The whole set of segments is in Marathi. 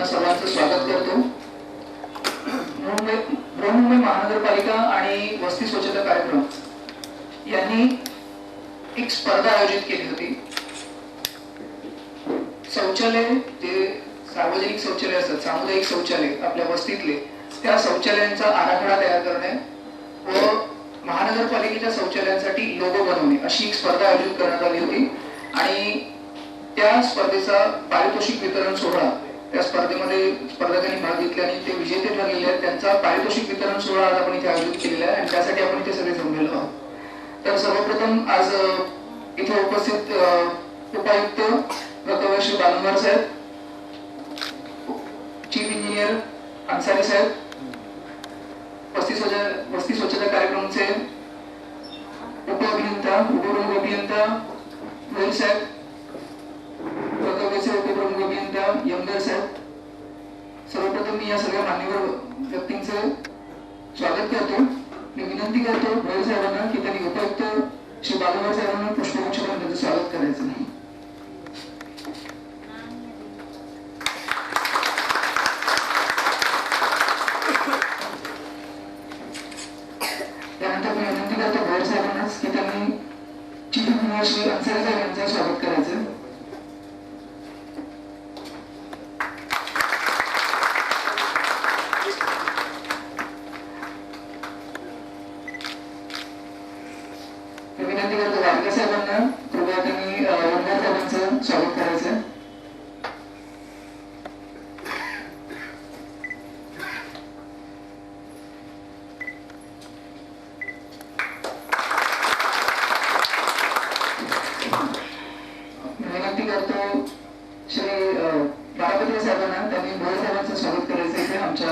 सर्वांचं स्वागत करतो। बृहन्मुंबई महानगरपालिका आणि वस्ती स्वच्छता कार्यक्रम यांनी एक स्पर्धा आयोजित केली होती। शौचालय जे सार्वजनिक शौचालय असतात, सामुदायिक शौचालय आपल्या वस्तीतले, त्या शौचालयांचा आराखडा तयार करणे व महानगरपालिकेच्या शौचालयांसाठी लोगो बनवणे अशी एक स्पर्धा आयोजित करण्यात आली होती। आणि त्या स्पर्धेचा पारितोषिक वितरण सोहळा, त्या स्पर्धेमध्ये स्पर्धकांनी भाग घेतले आणि ते विजेते ठरलेले आहेत, त्यांचा पारितोषिक वितरण सोहळा आज आपण इथे आयोजित केलेला आहे आणि त्यासाठी आपण इथे सगळे जमलेलो आहोत। तर सर्वप्रथम आज इथे उपस्थित उपायुक्त डॉ. श्री बालंबार साहेब, चीफ इंजिनियर अन्सारी साहेब, वस्ती स्वच्छता कार्यक्रमचे उपप्रमुख अभियंता गोयल साहेब, उपप्रमुख अभियंता यमदर साहेब, सर्वप्रथम मी या सगळ्या मान्यवर व्यक्तींचं स्वागत करतो। मी विनंती करतो गोयल साहेबांना की त्यांनी उपायुक्त श्री बालंबार साहेबांना पुष्पगुच्छ करून त्यांचं स्वागत करायचं। त्यानंतर मी विनंती करतो गोयल साहेबांनाच की त्यांनी चीफ इंजिनियर श्री अन्सारी साहेब यांचं स्वागत करायचं। विनंती करतो वाडकर साहेबांना कृपया त्यांनी यमदर साहेबांचं स्वागत करायचं। विनंती करतो श्री बारापत्रे साहेबांना, त्यांनी भोळे साहेबांचं स्वागत करायचं इथे आमच्या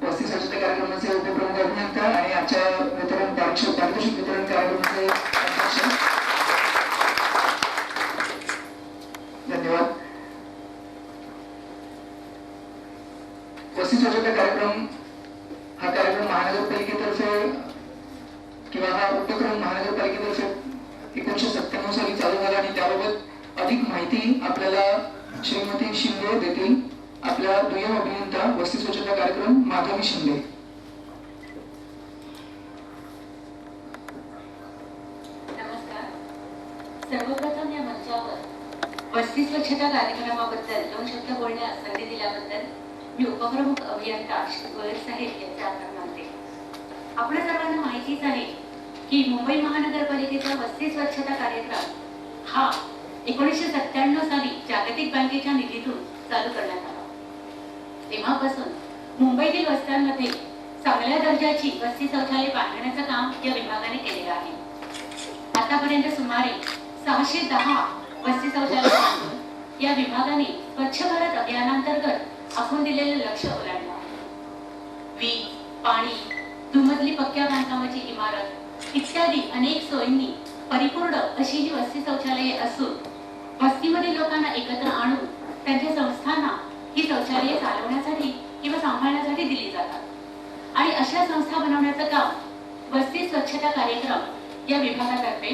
वस्ती स्वच्छता कार्यक्रमाचे उपप्रमुख अभियंता आणि आजच्या पारितोषिक वितरण कार्यक्रमाचे अध्यक्ष। धन्यवाद। वस्ती स्वच्छता कार्यक्रम हा कार्यक्रम महानगरपालिकेतर्फे किंवा हा उपक्रम महानगरपालिकेतर्फे 1997 साली चालू झाला आणि त्याबाबत अधिक माहिती आपल्याला श्रीमती शिंदे देतील। आपल्या दुय्यम अभियंता वस्ती स्वच्छता कार्यक्रम माधवी शिंदे। नमस्कार। सर्वप्रथम या मंचावर वस्ती स्वच्छता कार्यक्रमाबद्दल 2 शब्द बोलण्यास संधी दिल्याबद्दल मी उपप्रमुख अभियंता श्री गोयल साहेब यांचे आभार मानते। आपल्या सर्वांना माहितीच आहे की मुंबई महानगरपालिकेचा वस्ती स्वच्छता कार्यक्रम हा 1997 साली जागतिक बँकेच्या निधीतून चालू करण्यात आला। तेव्हापासून मुंबईतील वस्त्यांमध्ये चांगल्या दर्जाची वस्ती शौचालय बांधण्याचं काम या विभागाने केलेलं आहे। आतापर्यंत सुमारे 610 वस्ती शौचालय बांधून या विभागाने स्वच्छ भारत अभियानांतर्गत आखून दिलेले लक्ष्य ओलांडलं आहे। वीज, पाणी, दुमजली पक्क्या बांधकामाची इमारत इत्यादी अनेक सोयींनी परिपूर्ण अशी ही वस्ती शौचालये असून वस्तीमधील लोकांना एकत्र आणून त्यांच्या संस्थांना ही शौचालये चालवण्यासाठी किंवा सांभाळण्यासाठी दिली जातात आणि अशा संस्था बनवण्याचं काम वस्ती स्वच्छता कार्यक्रम या विभागातर्फे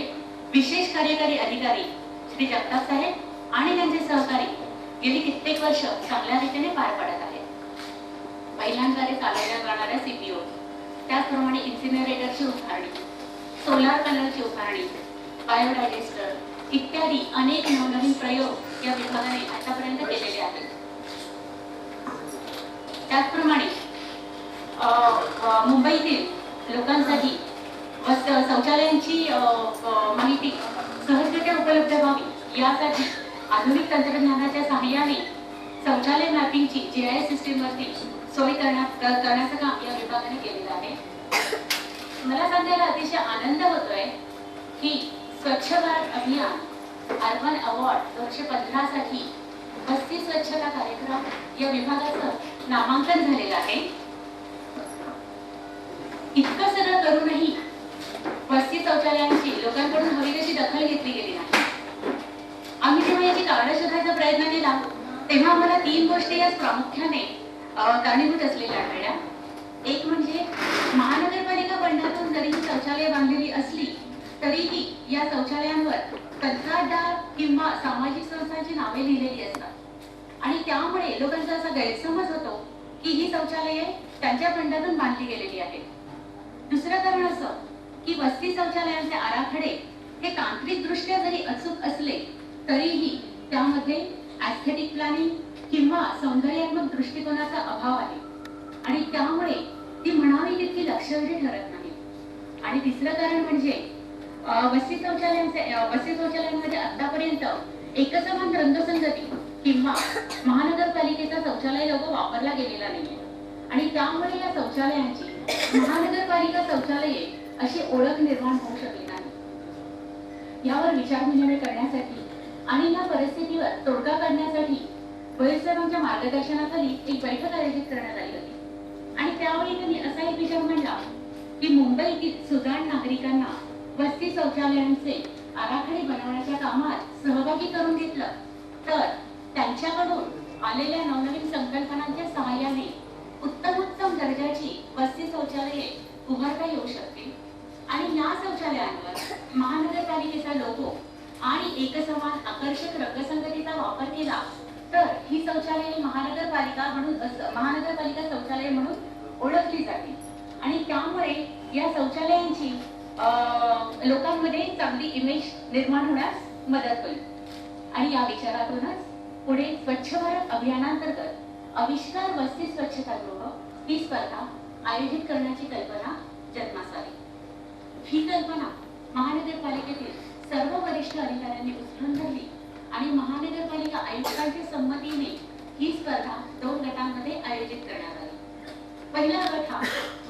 विशेष कार्यकारी अधिकारी श्री जगताप साहेब आणि त्यांचे सहकारी गेली कित्येक वर्ष चांगल्या रीतीने पार पाडत आहेत। महिलांद्वारे चालवल्या जाणाऱ्या सीपीओ, त्याचप्रमाणे इन्सिनरेटरची उभारणी, सोलार पॅनलची उभारणी, बायोडायजेस्टर इत्यादी अनेक नवनवीन प्रयोग या विभागाने आतापर्यंत केलेले आहेत। त्याचप्रमाणे मुंबईतील लोकांसाठी शौचालयांची माहिती सहजरित्या उपलब्ध व्हावी यासाठी आधुनिक तंत्रज्ञानाच्या सहाय्याने शौचालय मॅपिंगची GIS सिस्टीमवरती सोय करण्याचं काम या विभागाने केलेलं आहे। मला सांगायला अतिशय आनंद होतोय की स्वच्छ भारत अभियान अर्बन अवॉर्ड 2015 साठी वस्ती स्वच्छता कार्यक्रम या विभागाचं नामांकन झालेलं आहे। इतकं सगळं करूनही वस्ती शौचालयांची लोकांकडून हवी तशी दखल घेतली गेली नाही। आम्ही जेव्हा याची कारण शोधायचा प्रयत्न केला तेव्हा आम्हाला 3 गोष्टी याच प्रामुख्याने कारणीभूत असलेल्या आढळल्या। एक म्हणजे महानगरपालिका बंडातून जरी ही शौचालय बांधलेली असली तरीही या शौचालयांवर कंत्राटदार किंवा सामाजिक संस्थांची नावे लिहिलेली असतात आणि त्यामुळे लोकांचा असा गैरसमज होतो की ही शौचालये त्यांच्या फंडातून बांधली गेलेली आहेत. दुसरं कारण असं की वस्ती शौचालयांचे आराखडे हे तांत्रिक दृष्ट्या जरी अचूक असले तरीही त्यामध्ये ऍस्थेटिक प्लॅनिंग किंवा सौंदर्यात्मक दृष्टिकोनाचा अभाव आहे आणि त्यामुळे ती म्हणावी तितकी लक्षवेधी ठरत नाही. आणि तिसरं कारण म्हणजे वस्ती शौचालयांमध्ये आतापर्यंत एकसमान रंगसंगती किंवा महानगरपालिकेचा शौचालय लोगो वापरला गेलेला नाहीये आणि त्यामुळे या शौचालयांची महानगरपालिका शौचालये अशी ओळख निर्माण होऊ शकली नाही. यावर विचारविनिमय करण्यासाठी आणि या परिस्थितीवर तोडगा काढण्यासाठी वैद्यसाहेबांच्या मार्गदर्शनाखाली एक बैठक आयोजित करण्यात आली होती आणि त्यावेळी त्यांनी असा एक विचार मांडला की मुंबईतील सुजाण नागरिकांना वस्ती शौचालयांचे आराखडे बनवण्याच्या कामात सहभागी करून घेतलं तर त्यांच्याकडून आलेल्या नवनवीन संकल्पनांच्या सहाय्याने उत्तमोत्तम दर्जाची वस्ती शौचालये उभारता येऊ शकतील आणि या शौचालयांवर महानगरपालिकेचा लोगो आणि एकसमान आकर्षक रंगसंगतीचा वापर केला तर ही शौचालये महानगरपालिका शौचालय म्हणून ओळखली जातील आणि त्यामुळे या शौचालयांची लोकांमध्ये चांगली इमेज निर्माण होण्यास मदत होईल. आणि या विचारातूनच पुढे स्वच्छ भारत अभियानांतर्गत आविष्कार वस्ती स्वच्छतागृह ही स्पर्धा आयोजित करण्याची कल्पना जन्मास आली. ही कल्पना महानगरपालिकेतील सर्व वरिष्ठ अधिकाऱ्यांनी उचलून धरली आणि महानगरपालिका आयुक्तांच्या संमतीने ही स्पर्धा 2 गटांमध्ये आयोजित करण्यात आली. पहिला गट हा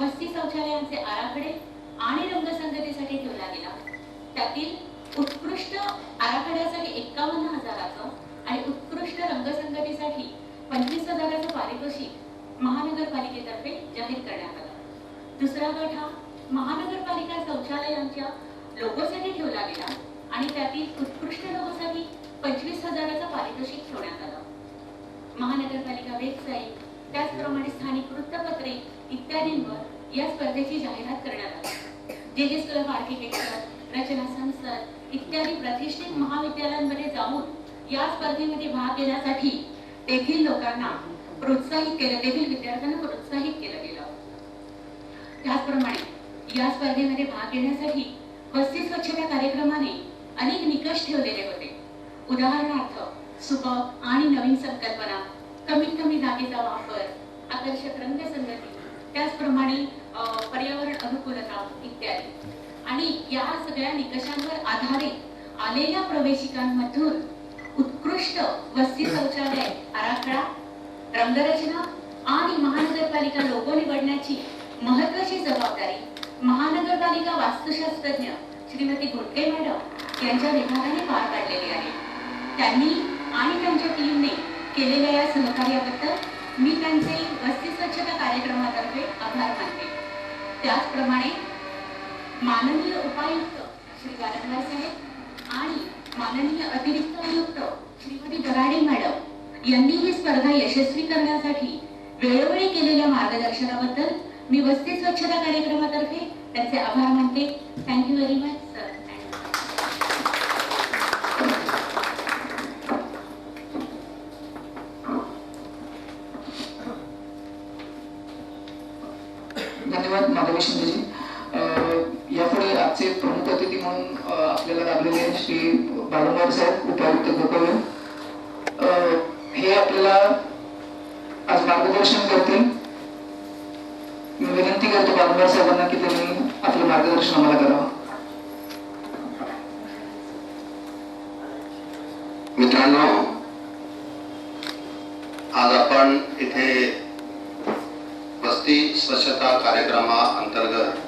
वस्ती शौचालयांचे आराखडे आणि रंगसंगतीसाठी ठेवला गेला. त्यातील उत्कृष्ट आराखड्यासाठी 51,000चं आणि उत्कृष्ट रंगसंगतीसाठी 25,000चं पारितोषिक महानगरपालिकेतर्फे जाहीर करण्यात आलं. दुसरा गट हा महानगरपालिका शौचालयांच्या लोगोसाठी ठेवला गेला आणि त्यातील उत्कृष्ट लोगोसाठी 25,000चं पारितोषिक ठेवण्यात आलं. महानगरपालिका वेबसाईट त्याचप्रमाणे स्थानिक वृत्तपत्रे इत्यादींवर या स्पर्धेची जाहिरात करण्यात आली. जे स्कूल ऑफ आर्किटेक्चर, रचना संसद इत्यादी प्रतिष्ठित महाविद्यालयांमध्ये जाऊन या स्पर्धेमध्ये भाग घेण्यासाठी तेथील लोकांना प्रोत्साहित केलं, तेथील विद्यार्थ्यांना प्रोत्साहित केलं गेलं. त्याचप्रमाणे या स्पर्धेमध्ये भाग घेण्यासाठी वस्ती स्वच्छता कार्यक्रमाने अनेक निकष ठेवलेले होते. उदाहरणार्थ सुबक आणि नवीन संकल्पना, कमीत कमी जागेचा वापर, आकर्षक रंगसंगती, त्याचप्रमाणे पर्यावरण अनुकूलता इत्यादी. आणि या सगळ्या निकषांवर आधारित आलेल्या प्रवेशिकांमधून उत्कृष्ट वस्ती शौचालय आराखडा, रंगरचना आणि महानगरपालिका लोगो निवडण्याची महत्त्वाची जबाबदारी महानगरपालिका वास्तुशास्त्रज्ञ श्रीमती गुटके मॅडम यांच्या विभागाने पार पाडलेली आहे. त्यांनी आणि त्यांच्या टीमने केलेल्या या सहकार्याबद्दल मी त्यांचे वस्ती स्वच्छता कार्यक्रमातर्फे आभार मानते. त्याचप्रमाणे माननीय उपायुक्त श्री गारंगार साहेब आणि माननीय अतिरिक्त आयुक्त श्रीमती दराडे मॅडम यांनी ही स्पर्धा यशस्वी करण्यासाठी वेळोवेळी केलेल्या मार्गदर्शनाबद्दल मी वस्ती स्वच्छता कार्यक्रमातर्फे त्यांचे आभार मानते. Thank you very much sir. धन्यवाद माधवी शिंदेजी. यापुढे आजचे प्रमुख अतिथी म्हणून आपल्याला लाभलेले श्री बालंगार साहेब, उपायुक्त गोकर्ण, हे आपल्याला आज मार्गदर्शन करतील. मी विनंती करतो बालंगार साहेबांना की त्यांनी आपलं मार्गदर्शन आम्हाला करावं. मित्रांनो, आज आपण इथे वस्ती स्वच्छता कार्यक्रमाअंतर्गत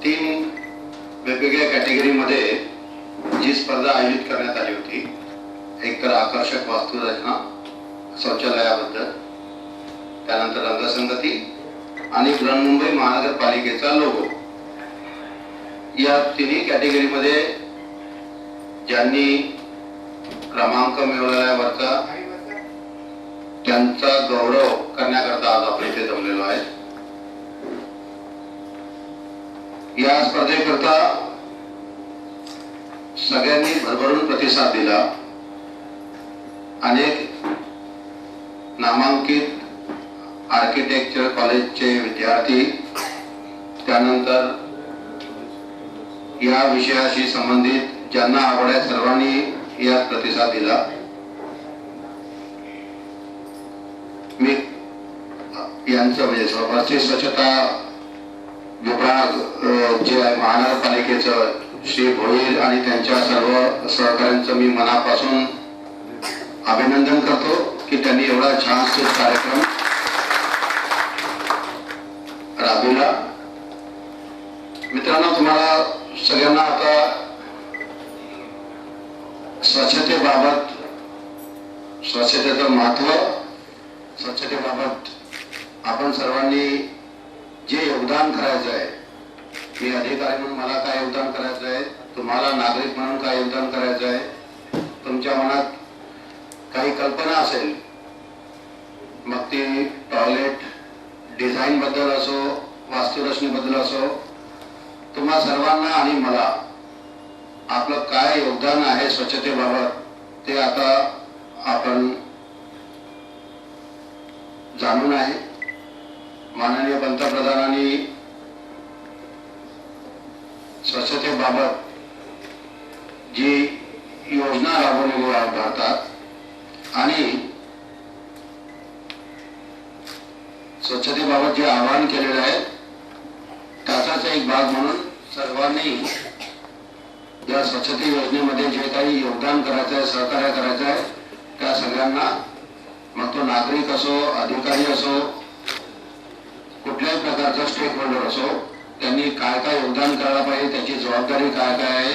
3 वेगवेगळ्या कॅटेगरीमध्ये जी स्पर्धा आयोजित करण्यात आली होती, एक तर आकर्षक वास्तुरचना शौचालयाबद्दल, त्यानंतर रंगसंगती आणि बृहन्मुंबई महानगरपालिकेचा लोगो. या तिन्ही कॅटेगरीमध्ये ज्यांनी क्रमांक मिळवल्यावरचा त्यांचा गौरव करण्याकरता आज आपण इथे जमलेलो आहे. या स्पर्धेकरता सगळ्यांनी भरभरून प्रतिसाद दिला. अनेक नामांकित आर्किटेक्चर कॉलेजचे विद्यार्थी, त्यानंतर या विषयाशी संबंधित ज्यांना आवड आहे सर्वांनी यात प्रतिसाद दिला. मी यांचं म्हणजे वस्ती स्वच्छता विभाग जे आहे महानगरपालिकेचं श्री भोईर आणि त्यांच्या सर्व सहकाऱ्यांचं मी मनापासून अभिनंदन करतो की त्यांनी एवढा छान कार्यक्रम राबविला. मित्रांनो, तुम्हाला सगळ्यांना आता स्वच्छतेबाबत, स्वच्छतेचं महत्व, स्वच्छतेबाबत आपण सर्वांनी जे योगदान करायचं आहे, मी अधिकारी म्हणून मला काय योगदान करायचं आहे, तुम्हाला नागरिक म्हणून काय योगदान करायचं आहे, तुमच्या मनात काही कल्पना असेल, मग ती टॉयलेट डिझाईन बद्दल असो, वास्तुरचनेबद्दल असो, तुम्हा सर्वांना आणि मला आपलं काय योगदान आहे स्वच्छतेबाबत ते आता आपण जाणून आहे. माननीय पंतप्रधानांनी स्वच्छतेबाबत जी योजना राबवलेली आहे भारतात आणि स्वच्छतेबाबत जे आवाहन केलेलं आहे त्याचाच एक भाग म्हणून सर्वांनी या स्वच्छते योजनेमध्ये जे काही योगदान करायचं आहे, सहकार्य करायचं आहे, त्या सगळ्यांना, मग तो नागरिक असो, अधिकारी असो, कुठल्याही प्रकारचा स्टेक होल्डर असो, त्यांनी काय काय योगदान करायला पाहिजे, त्याची जबाबदारी काय काय आहे,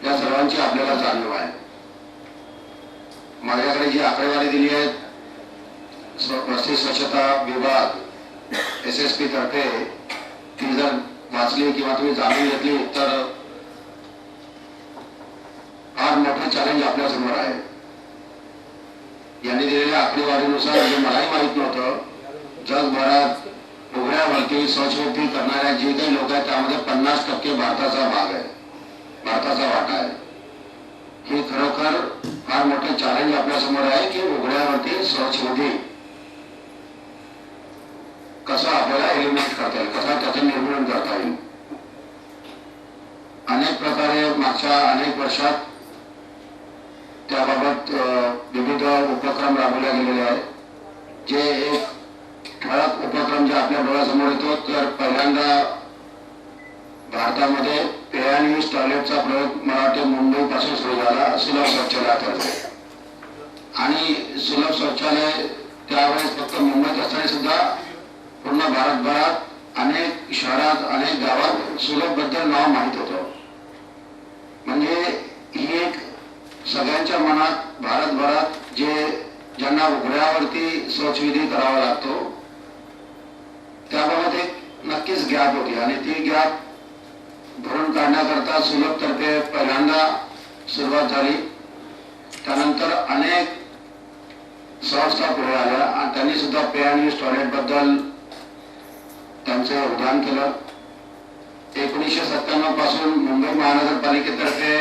या सर्वांची आपल्याला जाणीव आहे. माझ्याकडे जी आकडेवारी दिली आहे वस्ती स्वच्छता विभाग SSP तर्फे, ती जर वाचली किंवा तुम्ही जाणून घेतली तर फार मोठं चॅलेंज आपल्या समोर आहे. यांनी दिलेल्या आकडेवारीनुसार, जे मलाही माहित नव्हतं, जगभरात उघड्यावरती शौचमुक्ती करणाऱ्या जे काही लोक आहेत त्यामध्ये 50% भारताचा भाग आहे, भारताचा वाटा आहे. हे खरोखर फार मोठं चॅलेंज आपल्या समोर आहे की उघड्यावरती शौचमुक्ती कसं आपल्याला एलिमिनेट करता येईल, कसं त्याचं निर्मूलन करता येईल. अनेक प्रकारे मागच्या अनेक वर्षात त्याबाबत विविध उपक्रम राबवले गेलेले आहेत. जे एक ठळक उपक्रम जे आपल्या डोळ्यासमोर येतो, तर पहिल्यांदा भारतामध्ये पे अँड यूज टॉयलेटचा प्रयोग मला वाटते मुंबईपासून सुरू झाला, सुलभ शौचालयातर्फे. आणि सुलभ शौचालय त्यावेळेस फक्त मुंबईत असताना सुद्धा पूर्ण भारतभरात अनेक शहरात, अनेक गावात सुलभ बद्दल नाव माहीत होतं. म्हणजे ही एक सगळ्यांच्या मनात भारतभरात ज्यांना उघड्यावरती शौचविधी करावा लागतो त्याबाबत एक नक्कीच गॅप होती आणि ती गॅप भरून काढण्याकरता सुलभ तर्फे पहिल्यांदा सुरुवात झाली. त्यानंतर अनेक संस्था पुढे आल्या आणि त्यांनी सुद्धा पे अँड यूज टॉयलेट बद्दल त्यांचं योगदान केलं. 1997 पासून मुंबई महानगरपालिकेतर्फे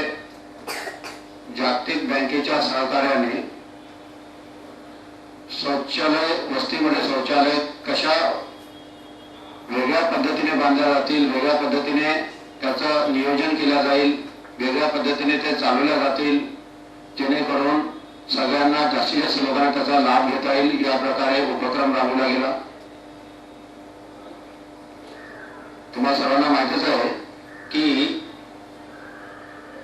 जागतिक बँकेच्या सहकार्याने शौचालय, वस्तीमध्ये शौचालय कशा वेगळ्या पद्धतीने बांधल्या जातील, वेगळ्या पद्धतीने त्याचं नियोजन केलं जाईल, वेगळ्या पद्धतीने ते चालवल्या जातील, जेणेकरून सगळ्यांना, जास्तीत जास्त लोकांना त्याचा लाभ घेता येईल, या प्रकारे उपक्रम राबवला गेला. तुम्हा सर्वांना माहितीच आहे की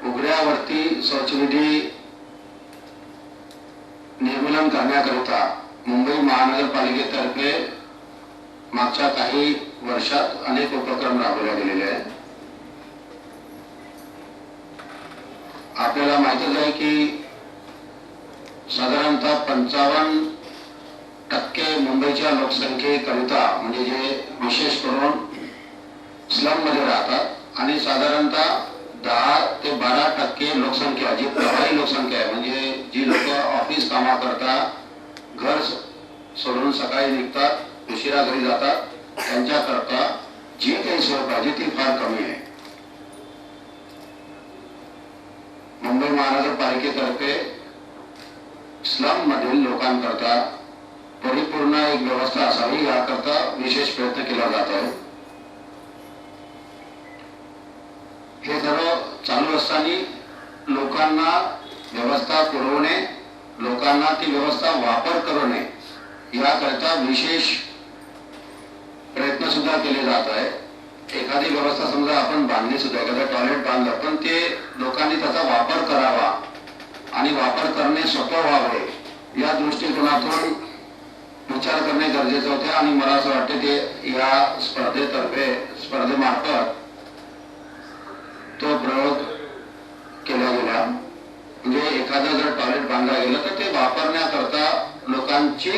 उघड्यावरती शौचविधी निर्मूलन करण्याकरिता मुंबई महानगरपालिकेतर्फे मागच्या काही वर्षात अनेक उपक्रम राबवले गेलेले आहेत. आपल्याला माहितीच आहे की साधारणतः 55% मुंबईच्या लोकसंख्येकरिता, म्हणजे जे विशेष करून स्लम मध्ये राहतात, आणि साधारणतः 10 ते 12% लोकसंख्या जी प्रभावी लोकसंख्या आहे, म्हणजे जी लोक ऑफिस कामा करता घर सोडून सकाळी निघतात, उशिरा घरी जातात, त्यांच्याकरता जी काही सोय पाहिजे ती फार कमी आहे. मुंबई महानगरपालिकेतर्फे स्लम मधील लोकांकरता परिपूर्ण एक व्यवस्था असावी याकरता विशेष प्रयत्न केला जात आहे. हे सर्व चालू असताना लोकांना व्यवस्था पुरवणे, लोकांना ती व्यवस्था वापर करणे याकरता विशेष प्रयत्न सुद्धा केले जात आहे. एखादी व्यवस्था समजा आपण बांधली सुद्धा, एखादं टॉयलेट बांधलं, पण ते लोकांनी त्याचा वापर करावा आणि वापर करणे सोपं व्हावे या दृष्टिकोनातून विचार करणे गरजेचे होते. आणि मला असं वाटते ते या स्पर्धेमार्फत तो प्रयोग केला गेला. म्हणजे एखादं जर टॉयलेट बांधलं गेलं तर ते वापरण्याकरता लोकांची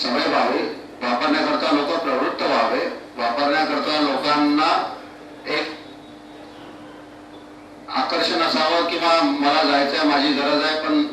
सवय व्हावी, वापरण्याकरता लोक प्रवृत्त व्हावे, वापरण्याकरता लोकांना एक आकर्षण असावं किंवा मला जायचंय, माझी गरज आहे, पण